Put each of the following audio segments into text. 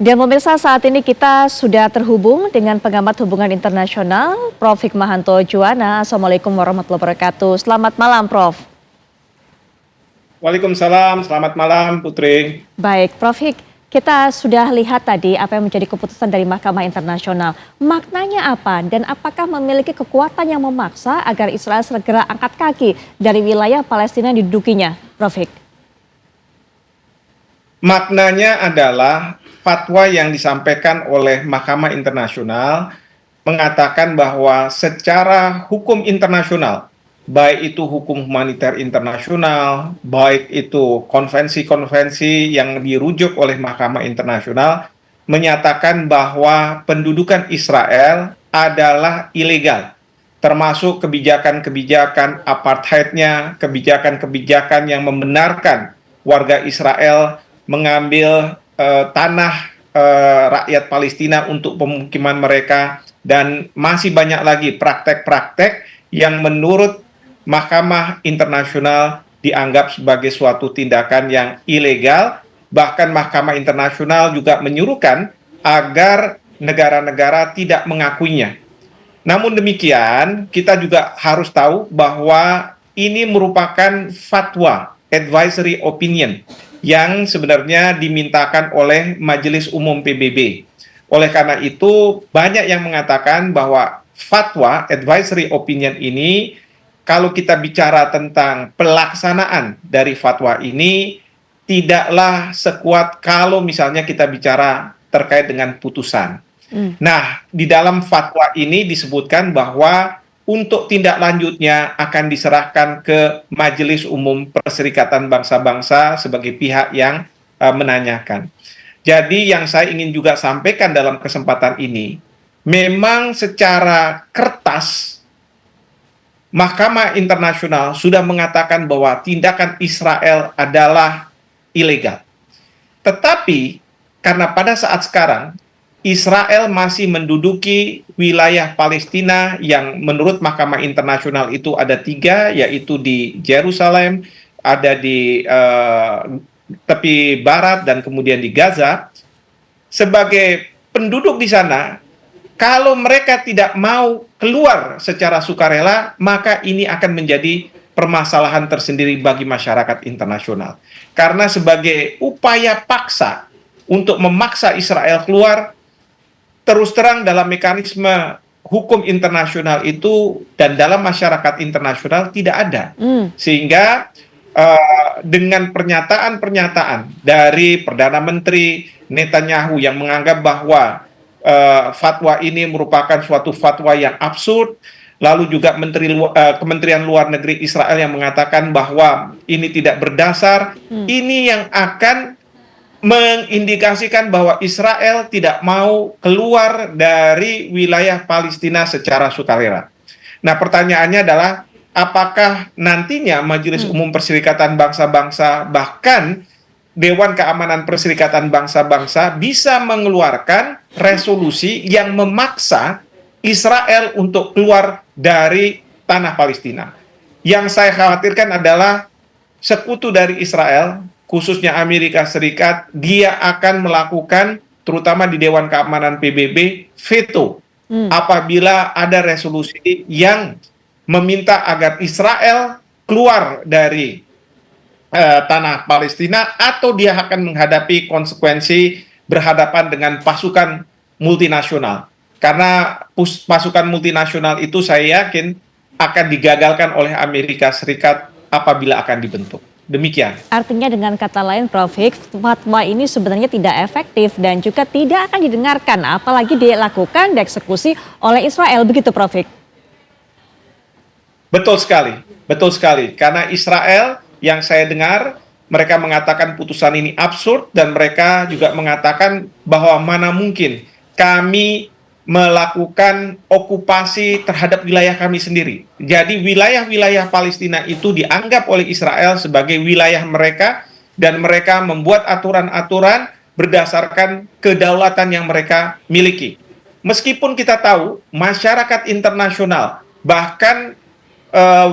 Dan pemirsa, saat ini kita sudah terhubung dengan pengamat hubungan internasional, Prof. Hikmahanto Juwana. Assalamualaikum warahmatullahi wabarakatuh. Selamat malam, Prof. Waalaikumsalam, selamat malam Putri. Baik, Prof. Hik, kita sudah lihat tadi apa yang menjadi keputusan dari Mahkamah Internasional. Maknanya apa dan apakah memiliki kekuatan yang memaksa agar Israel segera angkat kaki dari wilayah Palestina yang didudukinya, Prof. Hik? Maknanya adalah fatwa yang disampaikan oleh Mahkamah Internasional mengatakan bahwa secara hukum internasional, baik itu hukum humaniter internasional, baik itu konvensi-konvensi yang dirujuk oleh Mahkamah Internasional, menyatakan bahwa pendudukan Israel adalah ilegal, termasuk kebijakan-kebijakan apartheidnya, kebijakan-kebijakan yang membenarkan warga Israel mengambil tanah rakyat Palestina untuk pemukiman mereka, dan masih banyak lagi praktek-praktek yang menurut Mahkamah Internasional dianggap sebagai suatu tindakan yang ilegal. Bahkan Mahkamah Internasional juga menyuruhkan agar negara-negara tidak mengakuinya. Namun demikian, kita juga harus tahu bahwa ini merupakan fatwa, advisory opinion, yang sebenarnya dimintakan oleh Majelis Umum PBB. Oleh karena itu, banyak yang mengatakan bahwa fatwa advisory opinion ini, kalau kita bicara tentang pelaksanaan dari fatwa ini, tidaklah sekuat kalau misalnya kita bicara terkait dengan putusan. Nah, di dalam fatwa ini disebutkan bahwa untuk tindak lanjutnya akan diserahkan ke Majelis Umum Perserikatan Bangsa-Bangsa sebagai pihak yang menanyakan. Jadi yang saya ingin juga sampaikan dalam kesempatan ini, memang secara kertas Mahkamah Internasional sudah mengatakan bahwa tindakan Israel adalah ilegal. Tetapi karena pada saat sekarang Israel masih menduduki wilayah Palestina yang menurut Mahkamah Internasional itu ada 3, yaitu di Yerusalem, ada di tepi barat, dan kemudian di Gaza. Sebagai penduduk di sana, kalau mereka tidak mau keluar secara sukarela, maka ini akan menjadi permasalahan tersendiri bagi masyarakat internasional. Karena sebagai upaya paksa untuk memaksa Israel keluar, terus terang dalam mekanisme hukum internasional itu dan dalam masyarakat internasional tidak ada. Sehingga dengan pernyataan-pernyataan dari Perdana Menteri Netanyahu yang menganggap bahwa fatwa ini merupakan suatu fatwa yang absurd, lalu juga Kementerian Luar Negeri Israel yang mengatakan bahwa ini tidak berdasar, ini yang akan mengindikasikan bahwa Israel tidak mau keluar dari wilayah Palestina secara sukarela. Nah, pertanyaannya adalah apakah nantinya Majelis Umum Perserikatan Bangsa-Bangsa, bahkan Dewan Keamanan Perserikatan Bangsa-Bangsa bisa mengeluarkan resolusi yang memaksa Israel untuk keluar dari tanah Palestina. Yang saya khawatirkan adalah sekutu dari Israel, khususnya Amerika Serikat, dia akan melakukan, terutama di Dewan Keamanan PBB, veto apabila ada resolusi yang meminta agar Israel keluar dari tanah Palestina, atau dia akan menghadapi konsekuensi berhadapan dengan pasukan multinasional. Karena pasukan multinasional itu saya yakin akan digagalkan oleh Amerika Serikat apabila akan dibentuk. Demikian. Artinya dengan kata lain, Prof. Hik, fatwa ini sebenarnya tidak efektif dan juga tidak akan didengarkan, apalagi dilakukan, dieksekusi oleh Israel, begitu Prof. Hik? Betul sekali. Karena Israel yang saya dengar, mereka mengatakan putusan ini absurd, dan mereka juga mengatakan bahwa mana mungkin kami melakukan okupasi terhadap wilayah kami sendiri. Jadi wilayah-wilayah Palestina itu dianggap oleh Israel sebagai wilayah mereka, dan mereka membuat aturan-aturan berdasarkan kedaulatan yang mereka miliki. Meskipun kita tahu masyarakat internasional, bahkan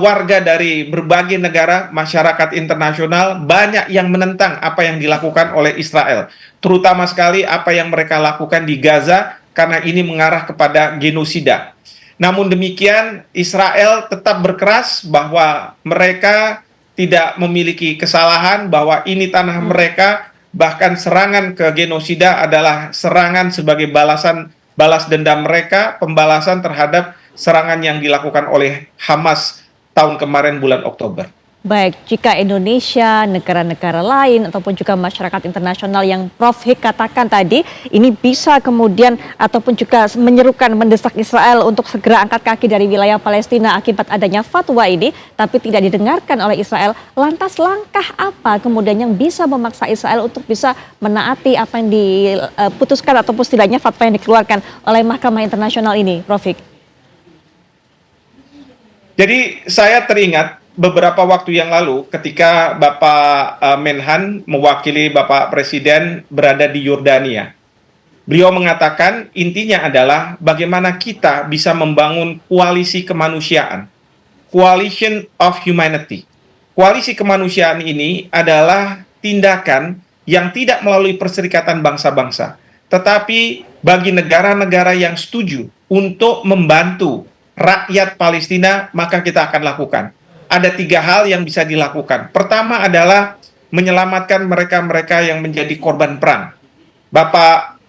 warga dari berbagai negara, masyarakat internasional banyak yang menentang apa yang dilakukan oleh Israel, terutama sekali apa yang mereka lakukan di Gaza karena ini mengarah kepada genosida. Namun demikian, Israel tetap berkeras bahwa mereka tidak memiliki kesalahan, bahwa ini tanah mereka, bahkan serangan ke genosida adalah serangan sebagai balas dendam mereka, pembalasan terhadap serangan yang dilakukan oleh Hamas tahun kemarin bulan Oktober. Baik, jika Indonesia, negara-negara lain, ataupun juga masyarakat internasional yang Prof. Hik katakan tadi, ini bisa kemudian ataupun juga menyerukan, mendesak Israel untuk segera angkat kaki dari wilayah Palestina akibat adanya fatwa ini, tapi tidak didengarkan oleh Israel. Lantas langkah apa kemudian yang bisa memaksa Israel untuk bisa menaati apa yang diputuskan ataupun setidaknya fatwa yang dikeluarkan oleh Mahkamah Internasional ini, Prof. Hik? Jadi saya teringat beberapa waktu yang lalu ketika Bapak Menhan mewakili Bapak Presiden berada di Yordania. Beliau mengatakan intinya adalah bagaimana kita bisa membangun koalisi kemanusiaan, coalition of humanity. Koalisi kemanusiaan ini adalah tindakan yang tidak melalui perserikatan bangsa-bangsa, tetapi bagi negara-negara yang setuju untuk membantu rakyat Palestina, maka kita akan lakukan. Ada 3 hal yang bisa dilakukan. Pertama adalah menyelamatkan mereka-mereka yang menjadi korban perang. Bapak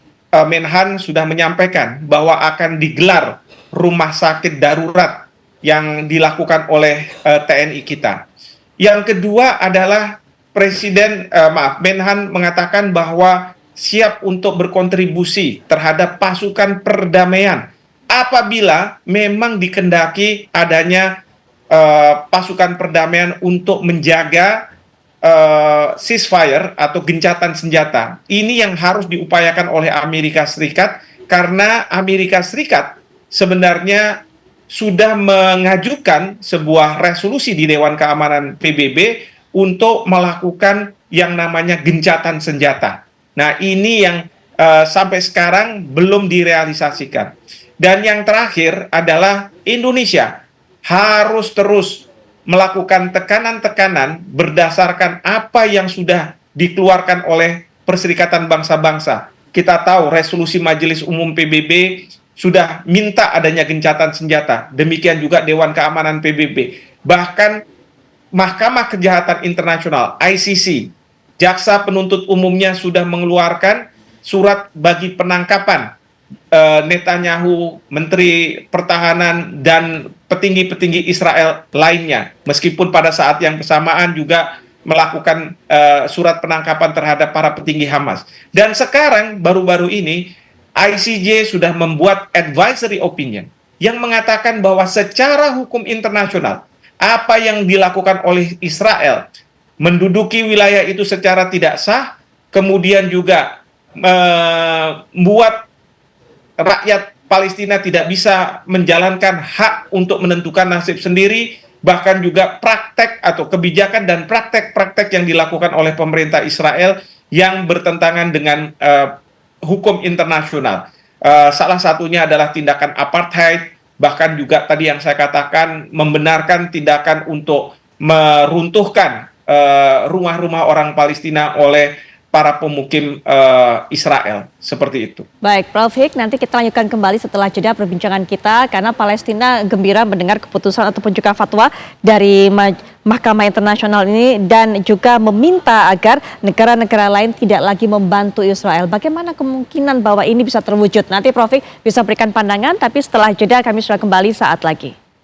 Menhan sudah menyampaikan bahwa akan digelar rumah sakit darurat yang dilakukan oleh TNI kita. Yang kedua adalah Menhan mengatakan bahwa siap untuk berkontribusi terhadap pasukan perdamaian apabila memang dikendaki adanya pasukan perdamaian untuk menjaga ceasefire atau gencatan senjata. Ini yang harus diupayakan oleh Amerika Serikat karena Amerika Serikat sebenarnya sudah mengajukan sebuah resolusi di Dewan Keamanan PBB untuk melakukan yang namanya gencatan senjata. Nah, ini yang sampai sekarang belum direalisasikan. Dan yang terakhir adalah Indonesia harus terus melakukan tekanan-tekanan berdasarkan apa yang sudah dikeluarkan oleh Perserikatan Bangsa-Bangsa. Kita tahu resolusi Majelis Umum PBB sudah minta adanya gencatan senjata. Demikian juga Dewan Keamanan PBB. Bahkan Mahkamah Kejahatan Internasional ICC, jaksa penuntut umumnya sudah mengeluarkan surat bagi penangkapan Netanyahu, Menteri Pertahanan, dan petinggi-petinggi Israel lainnya. Meskipun pada saat yang bersamaan juga melakukan surat penangkapan terhadap para petinggi Hamas. Dan sekarang baru-baru ini ICJ sudah membuat advisory opinion yang mengatakan bahwa secara hukum internasional apa yang dilakukan oleh Israel menduduki wilayah itu secara tidak sah, kemudian juga membuat rakyat Palestina tidak bisa menjalankan hak untuk menentukan nasib sendiri, bahkan juga praktek atau kebijakan dan praktek-praktek yang dilakukan oleh pemerintah Israel yang bertentangan dengan hukum internasional. Salah satunya adalah tindakan apartheid, bahkan juga tadi yang saya katakan membenarkan tindakan untuk meruntuhkan rumah-rumah orang Palestina oleh para pemukim Israel, seperti itu. Baik, Prof. Hik, nanti kita lanjutkan kembali setelah jeda perbincangan kita, karena Palestina gembira mendengar keputusan ataupun juga fatwa dari Mahkamah Internasional ini dan juga meminta agar negara-negara lain tidak lagi membantu Israel. Bagaimana kemungkinan bahwa ini bisa terwujud? Nanti Prof. Hik bisa berikan pandangan, tapi setelah jeda kami sudah kembali saat lagi.